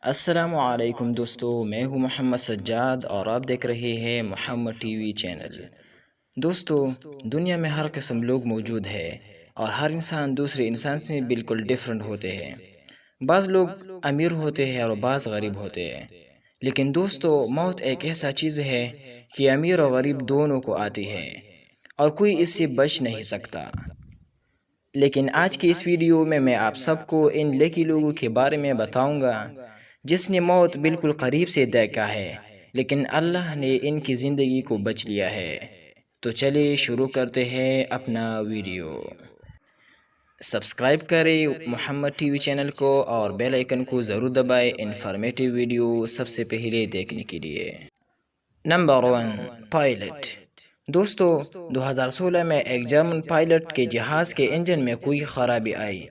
السلام علیکم دوستو، میں ہوں محمد سجاد اور آپ دیکھ رہے ہیں محمد ٹی وی چینل۔ دوستو، دنیا میں ہر قسم لوگ موجود ہے اور ہر انسان دوسرے انسان سے بالکل ڈیفرنٹ ہوتے ہیں۔ بعض لوگ امیر ہوتے ہیں اور بعض غریب ہوتے ہیں، لیکن دوستو موت ایک ایسا چیز ہے کہ امیر اور غریب دونوں کو آتی ہے اور کوئی اس سے بچ نہیں سکتا۔ لیکن آج کی اس ویڈیو میں آپ سب کو ان لکی لوگوں کے بارے میں بتاؤں گا جس نے موت بالکل قریب سے دیکھا ہے، لیکن اللہ نے ان کی زندگی کو بچ لیا ہے۔ تو چلیے شروع کرتے ہیں اپنا ویڈیو۔ سبسکرائب کریں محمد ٹی وی چینل کو اور بیل آئیکن کو ضرور دبائیں انفارمیٹیو ویڈیو سب سے پہلے دیکھنے کے لیے۔ Number 1، pilot. دوستو، 2016 میں ایک جرمن پائلٹ کے جہاز کے انجن میں کوئی خرابی آئی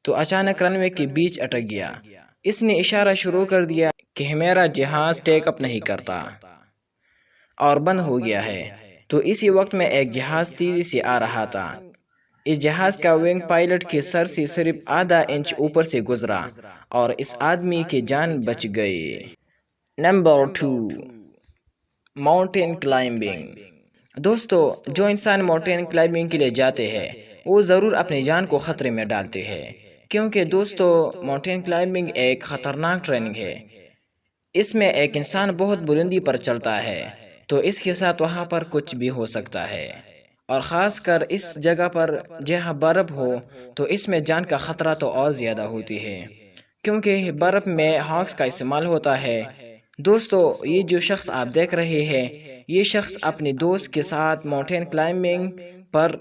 تو اچانک رن وے کے بیچ اٹک گیا۔ اس نے اشارہ شروع کر دیا کہ میرا جہاز ٹیک اپ نہیں کرتا اور بند ہو گیا ہے۔ تو اسی وقت میں ایک جہاز تیزی سے آ رہا تھا۔ اس جہاز کا ونگ پائلٹ کے سر سے صرف آدھا انچ اوپر سے گزرا اور اس آدمی کی جان بچ گئی۔ Number 2، mountain climbing. دوستو، جو انسان ماؤنٹین کلائمبنگ کے لیے جاتے ہیں وہ ضرور اپنی جان کو خطرے میں ڈالتے ہیں، کیونکہ دوستو ماؤنٹین کلائمبنگ ایک خطرناک ٹریننگ ہے۔ اس میں ایک انسان بہت بلندی پر چلتا ہے تو اس کے ساتھ وہاں پر کچھ بھی ہو سکتا ہے، اور خاص کر اس جگہ پر جہاں برف ہو تو اس میں جان کا خطرہ تو اور زیادہ ہوتی ہے، کیونکہ برف میں ہاکس کا استعمال ہوتا ہے۔ دوستو، یہ جو شخص آپ دیکھ رہے ہیں، یہ شخص اپنے دوست کے ساتھ ماؤنٹین کلائمبنگ پر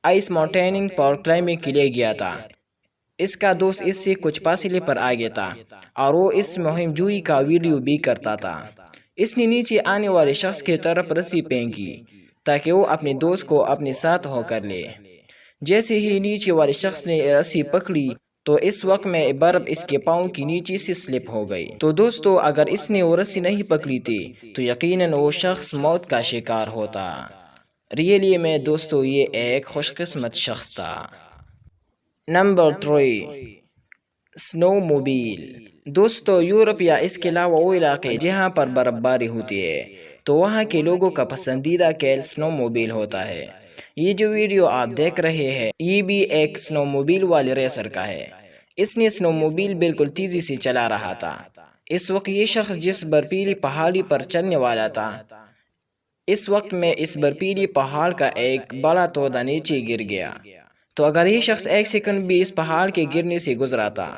آئس ماؤنٹیننگ پر کلائمبنگ کے لیے گیا تھا۔ اس کا دوست اس سے کچھ فاصلے پر آگے تھا اور وہ اس مہم جوئی کا ویڈیو بھی کرتا تھا۔ اس نے نیچے آنے والے شخص کی طرف رسی پھینکی تاکہ وہ اپنے دوست کو اپنے ساتھ ہو کر لے۔ جیسے ہی نیچے والے شخص نے رسی پکڑی تو اس وقت میں برف اس کے پاؤں کی نیچے سے سلپ ہو گئی۔ تو دوستو، اگر اس نے وہ رسی نہیں پکڑی تھی تو یقیناً وہ شخص موت کا شکار ہوتا۔ ریئلی میں دوستو یہ ایک خوش قسمت شخص تھا۔ نمبر 3، سنو موبیل۔ دوستو، یورپ یا اس کے علاوہ وہ علاقے جہاں پر برف باری ہوتی ہے تو وہاں کے لوگوں کا پسندیدہ کھیل سنو موبیل ہوتا ہے۔ یہ جو ویڈیو آپ دیکھ رہے ہیں یہ بھی ایک سنو موبیل والے ریسر کا ہے۔ اس نے سنو موبیل بالکل تیزی سے چلا رہا تھا۔ اس وقت یہ شخص جس برفیلی پہاڑی پر چلنے والا تھا، اس وقت میں اس برفیلی پہاڑ کا ایک بڑا تودہ نیچے گر گیا۔ تو اگر یہ شخص ایک سیکنڈ بھی اس پہاڑ کے گرنے سے گزرا تھا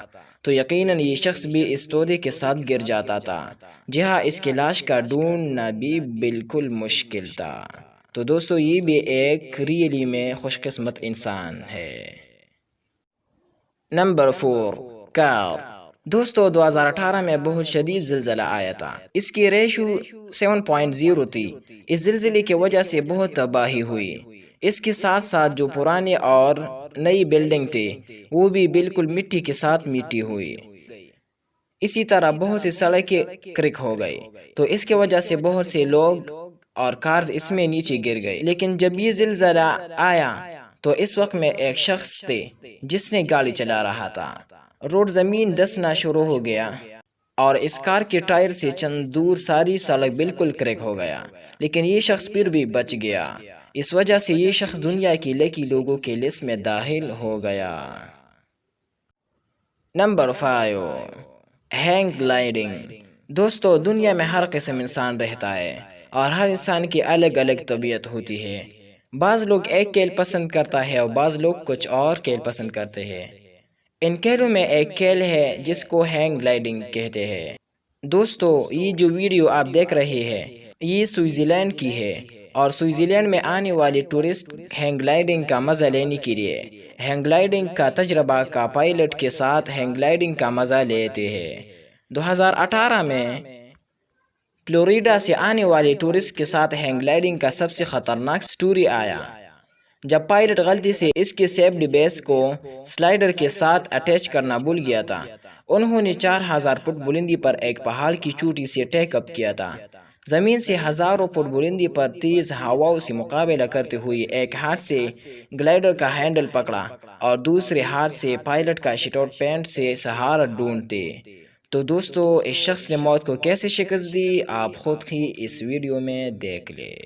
تو یقیناً یہ شخص بھی اس تودے کے ساتھ گر جاتا تھا، جہاں اس کی لاش کا ڈھونڈنا بھی بالکل مشکل تھا۔ تو دوستو یہ بھی ایک ریئلی میں خوش قسمت انسان ہے۔ نمبر 4، کار۔ دوستو، 2018 میں بہت شدید زلزلہ آیا تھا۔ اس کی ریشو 7.0 تھی۔ اس زلزلے کی وجہ سے بہت تباہی ہوئی۔ اس کے ساتھ ساتھ جو پرانی اور نئی بلڈنگ تھی وہ بھی بالکل مٹی کے ساتھ مٹی ہوئی۔ اسی طرح بہت سی سڑکیں کرک ہو گئی، تو اس کی وجہ سے بہت سے لوگ اور کارز اس میں نیچے گر گئے۔ لیکن جب یہ زلزلہ آیا تو اس وقت میں ایک شخص تھے جس نے گاڑی چلا رہا تھا۔ روڈ زمین دھسنا شروع ہو گیا اور اس کار کے ٹائر سے چند دور ساری سڑک بالکل کریک ہو گیا، لیکن یہ شخص پھر بھی بچ گیا۔ اس وجہ سے یہ شخص دنیا کی لکی لوگوں کے لسٹ میں داخل ہو گیا۔ Number 5، hang gliding. دوستو، دنیا میں ہر قسم انسان رہتا ہے اور ہر انسان کی الگ الگ طبیعت ہوتی ہے۔ بعض لوگ ایک کھیل پسند کرتا ہے اور بعض لوگ کچھ اور کھیل پسند کرتے ہیں۔ ان کھیلوں میں ایک کھیل ہے جس کو ہینگ گلائیڈنگ کہتے ہیں۔ دوستو، یہ جو ویڈیو آپ دیکھ رہے ہیں یہ سوئٹزرلینڈ کی ہے، اور سوئٹزرلینڈ میں آنے والے ٹورسٹ ہینگ گلائیڈنگ کا مزہ لینے کے لیے ہینگ گلائیڈنگ کا تجربہ کا پائلٹ کے ساتھ ہینگ گلائیڈنگ کا مزہ لیتے ہیں۔ 2018 میں فلوریڈا سے آنے والے ٹورسٹ کے ساتھ ہینگ گلائیڈنگ کا سب سے خطرناک سٹوری آیا جب پائلٹ غلطی سے اس کے سیفٹی بیس کو سلائڈر کے ساتھ اٹیچ کرنا بھول گیا تھا۔ انہوں نے 4000 فٹ بلندی پر ایک پہاڑ کی چوٹی سے ٹیک اپ کیا تھا۔ زمین سے ہزاروں فٹ بلندی پر تیز ہواؤں سے مقابلہ کرتے ہوئے ایک ہاتھ سے گلائیڈر کا ہینڈل پکڑا اور دوسرے ہاتھ سے پائلٹ کا سیٹ بلیٹ سے سہارا ڈھونڈتے۔ تو دوستو اس شخص نے موت کو کیسے شکست دی آپ خود ہی اس ویڈیو میں دیکھ لیں۔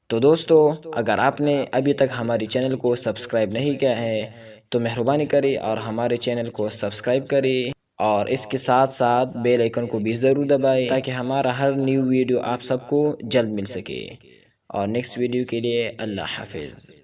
تو دوستو اگر آپ نے ابھی تک ہماری چینل کو سبسکرائب نہیں کیا ہے تو مہربانی کریں اور ہمارے چینل کو سبسکرائب کریں، اور اس کے ساتھ ساتھ بیل آئیکن کو بھی ضرور دبائیں تاکہ ہمارا ہر نیو ویڈیو آپ سب کو جلد مل سکے۔ اور نیکسٹ ویڈیو کے لیے اللہ حافظ۔